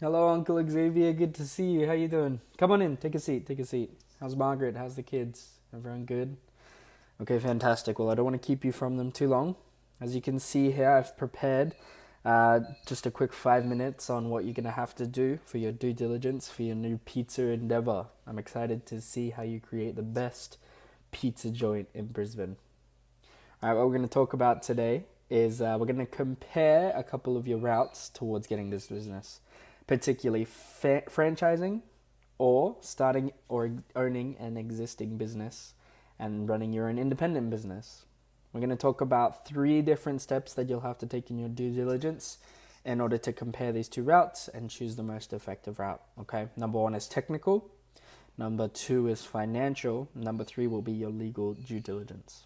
Hello, Uncle Xavier. Good to see you. How you doing? Come on in. Take a seat. Take a seat. How's Margaret? How's the kids? Everyone good? Okay, fantastic. Well, I don't want to keep you from them too long. As you can see here, I've prepared just a quick 5 minutes on what you're going to have to do for your due diligence for your new pizza endeavor. I'm excited to see how you create the best pizza joint in Brisbane. All right, what we're going to talk about today is we're going to compare a couple of your routes towards getting this business, particularly franchising or starting or owning an existing business and running your own independent business. We're going to talk about 3 different steps that you'll have to take in your due diligence in order to compare these 2 routes and choose the most effective route. Okay, number 1 is technical, number 2 is financial, number 3 will be your legal due diligence.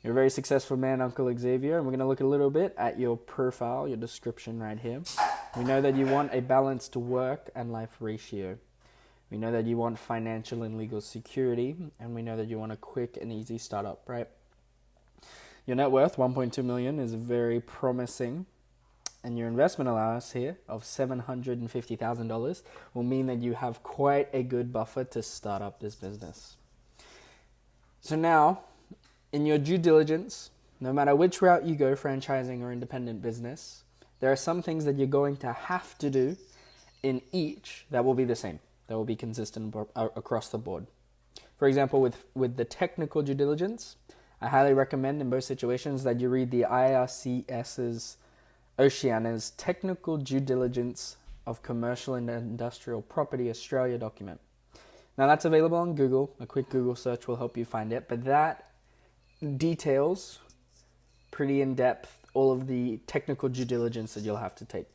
You're a very successful man, Uncle Xavier, and we're going to look a little bit at your profile, your description right here. We know that you want a balanced work and life ratio. We know that you want financial and legal security, and we know that you want a quick and easy startup, right? Your net worth, 1.2 million, is very promising, and your investment allowance here of $750,000 will mean that you have quite a good buffer to start up this business. So now, in your due diligence, no matter which route you go, franchising or independent business, there are some things that you're going to have to do in each that will be the same, that will be consistent across the board. For example, with the technical due diligence, I highly recommend in both situations that you read the IRCS's Oceania's Technical Due Diligence of Commercial and Industrial Property Australia document. Now that's available on Google. A quick Google search will help you find it, but that details pretty in depth all of the technical due diligence that you'll have to take.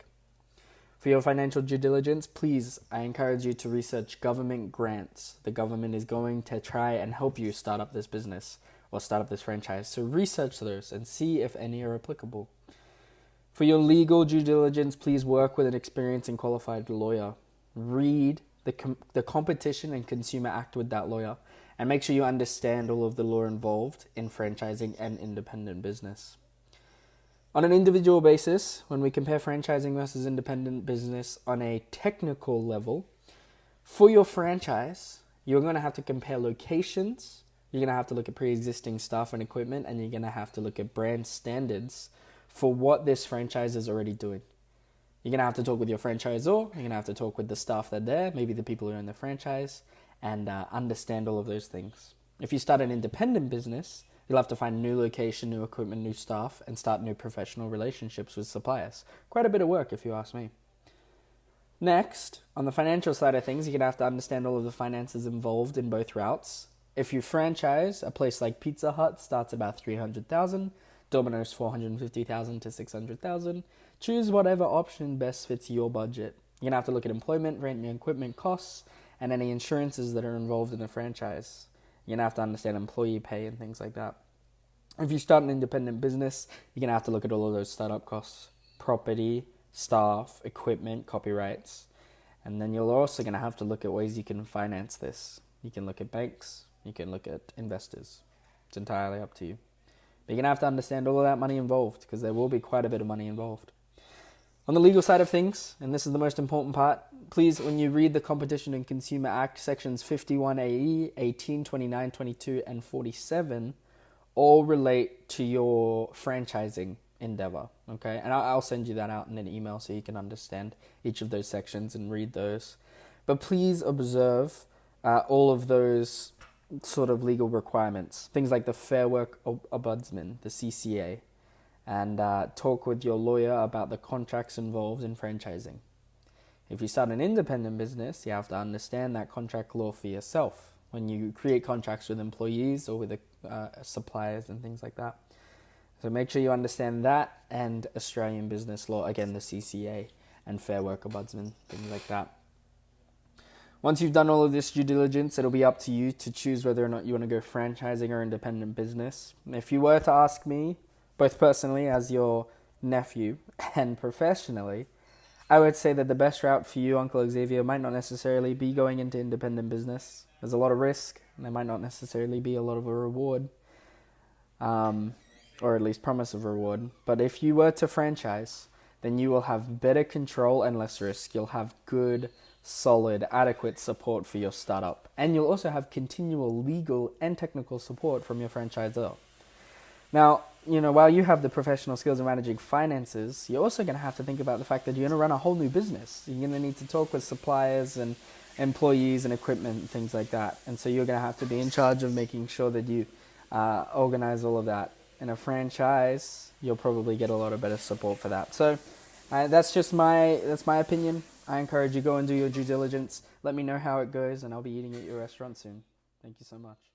For your financial due diligence, please, I encourage you to research government grants. The government is going to try and help you start up this business or start up this franchise. So research those and see if any are applicable. For your legal due diligence, please work with an experienced and qualified lawyer. Read the Competition and Consumer Act with that lawyer, and make sure you understand all of the law involved in franchising and independent business. On an individual basis, when we compare franchising versus independent business on a technical level, for your franchise, you're going to have to compare locations, you're going to have to look at pre-existing staff and equipment, and you're going to have to look at brand standards for what this franchise is already doing. You're going to have to talk with your franchisor, you're going to have to talk with the staff that are there, maybe the people who own the franchise, and understand all of those things. If you start an independent business, you'll have to find new location, new equipment, new staff, and start new professional relationships with suppliers. Quite a bit of work, if you ask me. Next, on the financial side of things, you're going to have to understand all of the finances involved in both routes. If you franchise, a place like Pizza Hut starts about $300,000, Domino's $450,000 to $600,000. Choose whatever option best fits your budget. You're going to have to look at employment, rent, and equipment costs, and any insurances that are involved in the franchise. You're going to have to understand employee pay and things like that. If you start an independent business, you're going to have to look at all of those startup costs, property, staff, equipment, copyrights. And then you're also going to have to look at ways you can finance this. You can look at banks, you can look at investors. It's entirely up to you. But you're going to have to understand all of that money involved, because there will be quite a bit of money involved. On the legal side of things, and this is the most important part, please, when you read the Competition and Consumer Act, sections 51AE, 18, 29, 22, and 47 all relate to your franchising endeavor, okay? And I'll send you that out in an email so you can understand each of those sections and read those. But please observe all of those sort of legal requirements, things like the Fair Work Ombudsman, the CCA, and talk with your lawyer about the contracts involved in franchising. If you start an independent business, you have to understand that contract law for yourself when you create contracts with employees or with suppliers and things like that. So make sure you understand that and Australian business law, again, the CCA and Fair Work Ombudsman, things like that. Once you've done all of this due diligence, it'll be up to you to choose whether or not you want to go franchising or independent business. If you were to ask me, both personally as your nephew and professionally, I would say that the best route for you, Uncle Xavier, might not necessarily be going into independent business. There's a lot of risk, and there might not necessarily be a lot of a reward. or at least promise of reward. But if you were to franchise, then you will have better control and less risk. You'll have good, solid, adequate support for your startup. And you'll also have continual legal and technical support from your franchisor. Now, while you have the professional skills in managing finances, you're also going to have to think about the fact that you're going to run a whole new business. You're going to need to talk with suppliers and employees and equipment and things like that. And so you're going to have to be in charge of making sure that you organize all of that. In a franchise, you'll probably get a lot of better support for that. So that's my opinion. I encourage you, go and do your due diligence. Let me know how it goes, and I'll be eating at your restaurant soon. Thank you so much.